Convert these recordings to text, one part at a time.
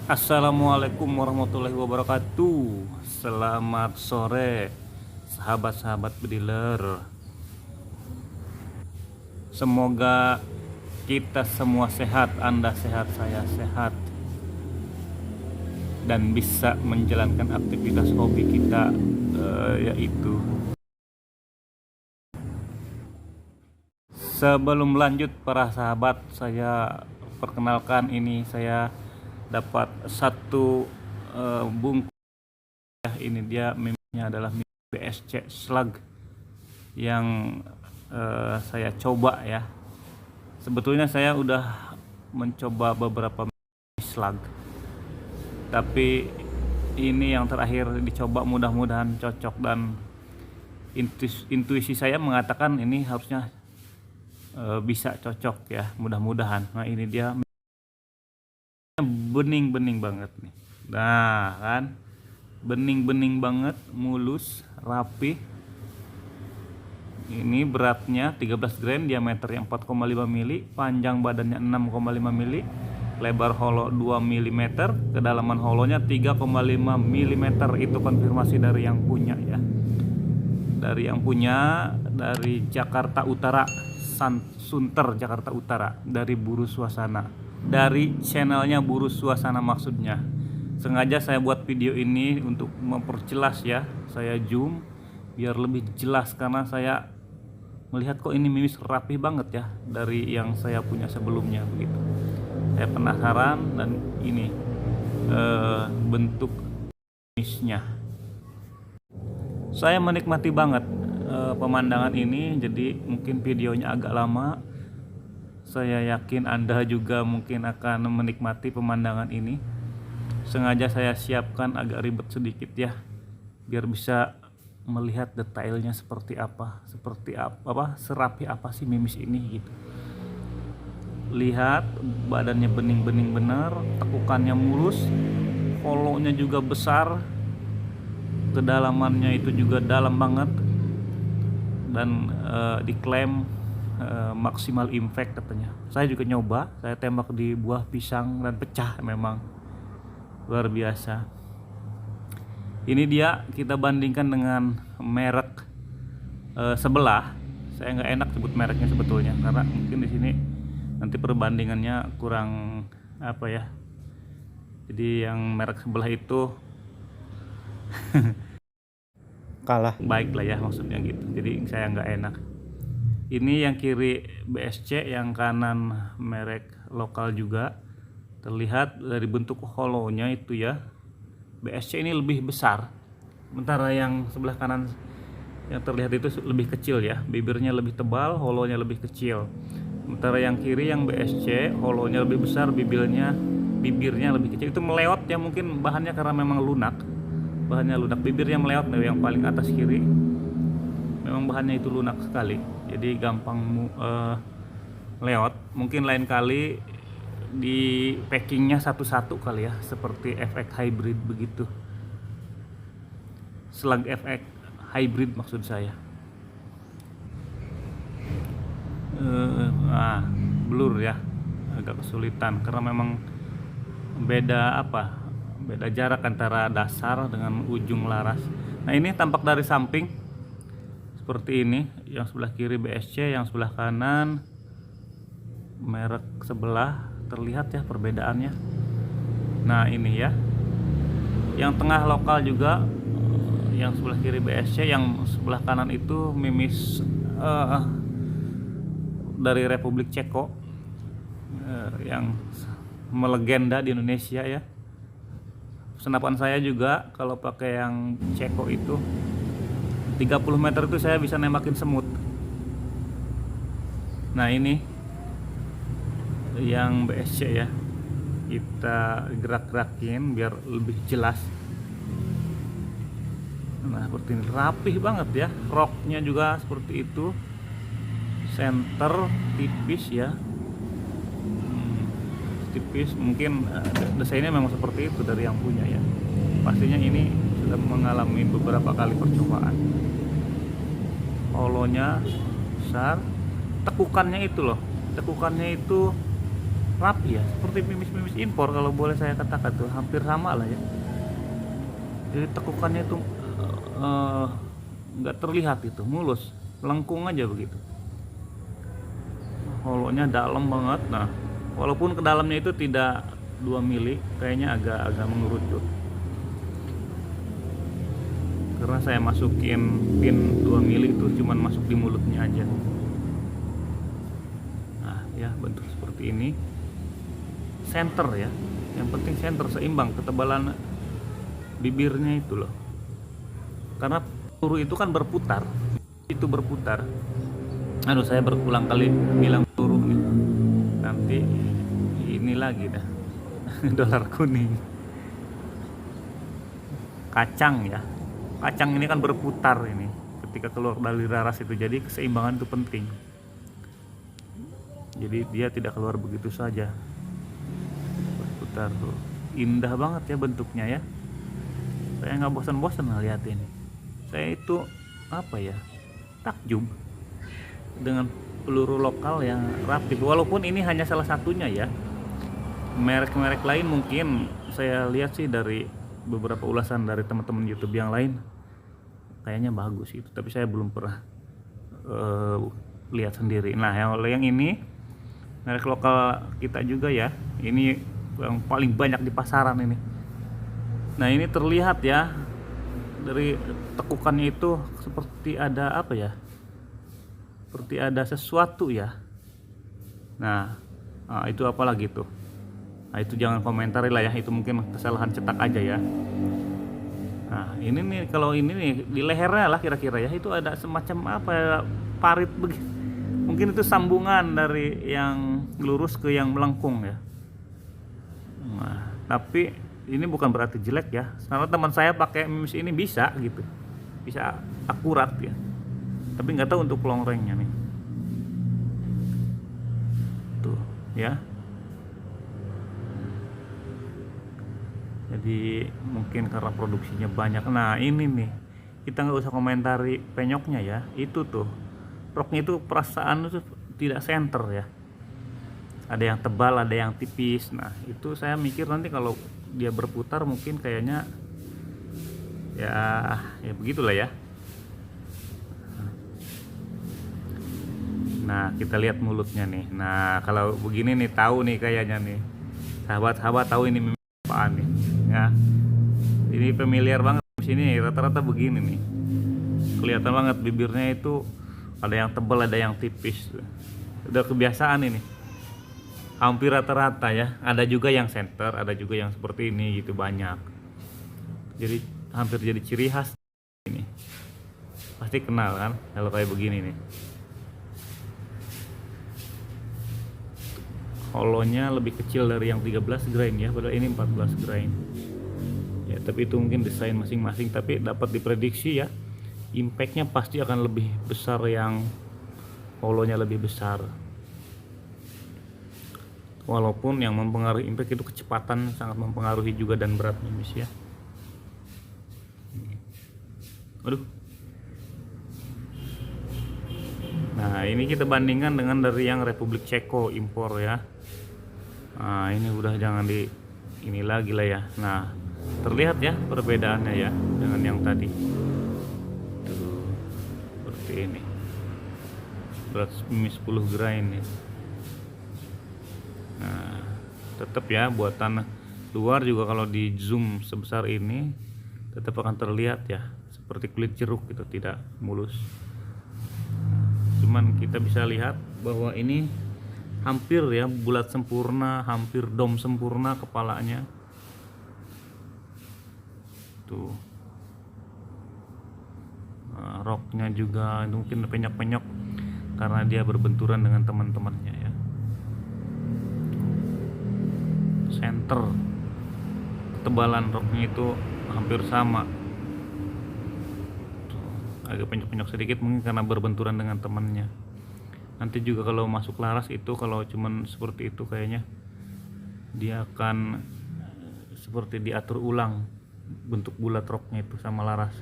Assalamualaikum warahmatullahi wabarakatuh. Selamat sore, sahabat-sahabat bediler. Semoga kita semua sehat, Anda sehat, saya sehat, dan bisa menjalankan aktivitas hobi kita, yaitu. Sebelum lanjut para sahabat, saya perkenalkan, ini saya dapat satu bungkus. Ini dia meme-nya adalah meme BSC Slug yang saya coba ya. Sebetulnya saya udah mencoba beberapa slug, tapi ini yang terakhir dicoba, mudah-mudahan cocok, dan intuisi saya mengatakan ini harusnya bisa cocok ya, mudah-mudahan. Nah, ini dia bening-bening banget nih. Nah kan, bening-bening banget, mulus, rapi. Ini beratnya 13 gram, diameternya 4,5 mili, panjang badannya 6,5 mili, lebar holo 2 mm, kedalaman holonya 3,5 mm. Itu konfirmasi dari yang punya ya. Dari yang punya, dari Jakarta Utara, Sunter Jakarta Utara, dari Buru Suasana, dari channelnya Buru Suasana maksudnya. Sengaja saya buat video ini untuk memperjelas ya, saya zoom biar lebih jelas, karena saya melihat kok ini mimis rapi banget ya dari yang saya punya sebelumnya begitu. Saya penasaran, dan ini bentuk mimisnya. Saya menikmati banget pemandangan ini, jadi mungkin videonya agak lama. Saya yakin Anda juga mungkin akan menikmati pemandangan ini. Sengaja saya siapkan agak ribet sedikit ya, biar bisa melihat detailnya seperti apa, serapi apa sih mimis ini gitu. Lihat, badannya bening-bening bener, tekukannya mulus, holonya juga besar, kedalamannya itu juga dalam banget, dan diklaim maksimal impact katanya. Saya juga nyoba, saya tembak di buah pisang dan pecah, memang luar biasa. Ini dia, kita bandingkan dengan merek sebelah. Saya nggak enak sebut mereknya sebetulnya, karena mungkin di sini nanti perbandingannya kurang apa ya. Jadi yang merek sebelah itu kalah baik lah ya, maksudnya gitu. Jadi saya nggak enak. Ini yang kiri BSC, yang kanan merek lokal juga. Terlihat dari bentuk holonya itu ya, BSC ini lebih besar, sementara yang sebelah kanan yang terlihat itu lebih kecil ya, bibirnya lebih tebal, holonya lebih kecil. Sementara yang kiri, yang BSC, holonya lebih besar, bibirnya lebih kecil. Itu melewat ya, mungkin bahannya karena memang lunak, bibirnya melewat nih, yang paling atas kiri memang bahannya itu lunak sekali, jadi gampang lewat. Mungkin lain kali di packingnya satu-satu kali ya, seperti FX hybrid begitu, Slug FX hybrid maksud saya. Blur ya, agak kesulitan karena memang beda jarak antara dasar dengan ujung laras. Nah, ini tampak dari samping seperti ini, yang sebelah kiri BSC, yang sebelah kanan merek sebelah. Terlihat ya perbedaannya. Nah, ini ya, yang tengah lokal juga, yang sebelah kiri BSC, yang sebelah kanan itu mimis dari Republik Ceko, yang melegenda di Indonesia ya. Senapan saya juga kalau pakai yang Ceko itu 30 meter itu saya bisa nembakin semut. Nah, ini yang BSC ya, kita gerak-gerakin biar lebih jelas. Nah, seperti ini, rapih banget ya. Roknya juga seperti itu, center tipis ya, tipis. Mungkin desainnya memang seperti itu dari yang punya ya. Pastinya ini sudah mengalami beberapa kali percobaan. Holonya besar, tekukannya itu rapi ya, seperti mimis-mimis impor kalau boleh saya katakan tuh, hampir sama lah ya. Jadi tekukannya itu eh, nggak terlihat, itu mulus, melengkung aja begitu. Holonya dalam banget. Nah, walaupun ke dalamnya itu tidak 2 mili, kayaknya agak mengerucut. Karena saya masukin pin 2 mili itu cuman masuk di mulutnya aja. Nah, ya bentuk seperti ini. Center ya. Yang penting center, seimbang ketebalan bibirnya itu loh. Karena peluru itu kan berputar. Itu berputar. Aduh, saya berulang kali bilang peluru nih. Nanti ini lagi dah. Dolar kuning. Kacang ya. Kacang ini kan berputar ini ketika keluar dari raras itu. Jadi keseimbangan itu penting. Jadi dia tidak keluar begitu saja. Berputar tuh. Indah banget ya bentuknya ya. Saya nggak bosan-bosan ngeliat ini. Saya itu apa ya, takjub dengan peluru lokal yang rapi. Walaupun ini hanya salah satunya ya, merek-merek lain mungkin saya lihat sih dari beberapa ulasan dari teman-teman YouTube yang lain kayaknya bagus itu, tapi saya belum pernah lihat sendiri. Nah, yang ini merek lokal kita juga ya, ini yang paling banyak di pasaran ini. Nah, ini terlihat ya dari tekukannya itu seperti ada apa ya, seperti ada sesuatu ya. Nah, itu apa lagi tuh? Nah, itu jangan komentari lah ya, itu mungkin kesalahan cetak aja ya. Nah, ini nih, kalau ini nih di lehernya lah kira-kira ya, itu ada semacam apa ya, parit begitu. Mungkin itu sambungan dari yang lurus ke yang melengkung ya. Nah, tapi ini bukan berarti jelek ya, karena teman saya pakai mimis ini bisa gitu, bisa akurat ya. Tapi nggak tahu untuk long range-nya nih. Tuh ya. Jadi mungkin karena produksinya banyak. Nah, ini nih kita nggak usah komentari penyoknya ya. Itu tuh roknya itu perasaan itu tidak center ya. Ada yang tebal, ada yang tipis. Nah, itu saya mikir nanti kalau dia berputar mungkin kayaknya ya begitulah ya. Nah, kita lihat mulutnya nih. Nah, kalau begini nih tahu nih kayaknya nih, sahabat-sahabat tahu ini apaan nih ya. Ini familiar banget di sini, rata-rata begini nih. Kelihatan banget bibirnya itu ada yang tebal, ada yang tipis. Udah kebiasaan ini. Hampir rata-rata ya. Ada juga yang center, ada juga yang seperti ini gitu, banyak. Jadi hampir jadi ciri khas ini. Pasti kenal kan kalau kayak begini nih. Holonya lebih kecil dari yang 13 grain ya, padahal ini 14 grain. Ya, tapi itu mungkin desain masing-masing, tapi dapat diprediksi ya, impactnya pasti akan lebih besar yang holonya lebih besar. Walaupun yang mempengaruhi impact itu kecepatan sangat mempengaruhi juga, dan berat mimis ya. Aduh. Nah, ini kita bandingkan dengan dari yang Republik Ceko impor ya. Nah, ini udah jangan di ini lagi lah ya. Nah, terlihat ya perbedaannya ya dengan yang tadi. Tuh, seperti ini. Berat mimis 10 grain ya. Nah, tetap ya buatan luar juga kalau di zoom sebesar ini tetap akan terlihat ya seperti kulit jeruk gitu, tidak mulus. Cuman kita bisa lihat bahwa ini hampir ya bulat sempurna, hampir dom sempurna kepalanya. Tuh. Nah, roknya juga itu mungkin penyok-penyok karena dia berbenturan dengan teman-temannya ya. Center ketebalan roknya itu hampir sama. Tuh, agak penyok-penyok sedikit mungkin karena berbenturan dengan temannya. Nanti juga kalau masuk laras itu, kalau cuman seperti itu kayaknya dia akan seperti diatur ulang bentuk bulat roknya itu sama laras.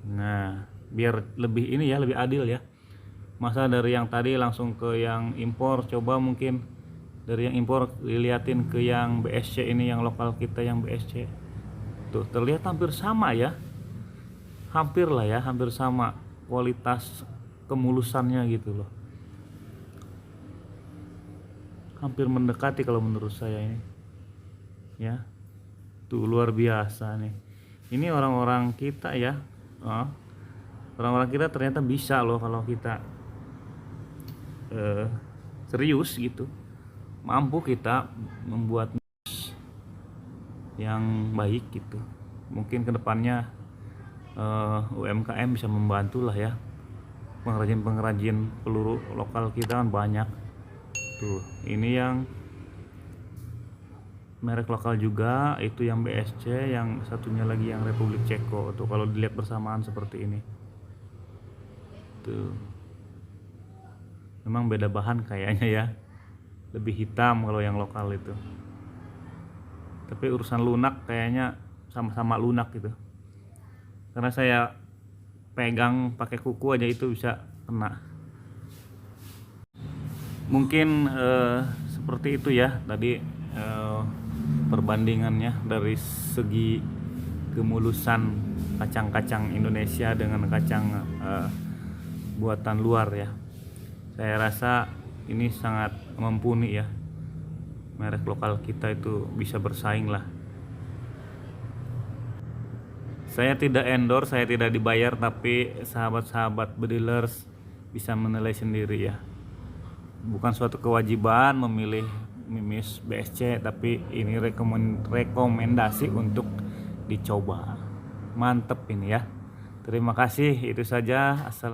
Nah, biar lebih ini ya, lebih adil ya. Masa dari yang tadi langsung ke yang impor? Coba mungkin dari yang impor diliatin ke yang BSC ini, yang lokal kita yang BSC. Tuh terlihat hampir sama ya, hampir lah ya, hampir sama kualitas kemulusannya gitu loh, hampir mendekati kalau menurut saya ini ya. Tuh luar biasa nih, ini orang-orang kita ya. Orang-orang kita ternyata bisa loh kalau kita serius gitu, mampu kita membuat yang baik gitu. Mungkin kedepannya UMKM bisa membantu lah ya, pengrajin peluru lokal kita kan banyak tuh. Ini yang merek lokal juga, itu yang BSC, yang satunya lagi yang Republik Ceko tuh, kalau dilihat bersamaan seperti ini tuh. Memang beda bahan kayaknya ya, lebih hitam kalau yang lokal itu, tapi urusan lunak kayaknya sama-sama lunak gitu, karena saya pegang pakai kuku aja itu bisa kena. Mungkin seperti itu ya tadi perbandingannya dari segi kemulusan kacang-kacang Indonesia dengan kacang buatan luar ya. Saya rasa ini sangat mumpuni ya, merek lokal kita itu bisa bersaing lah. Saya tidak endorse, saya tidak dibayar, tapi sahabat-sahabat bedilers bisa menilai sendiri ya. Bukan suatu kewajiban memilih mimis BSC, tapi ini rekomendasi untuk dicoba. Mantep ini ya. Terima kasih, itu saja. Assalamualaikum.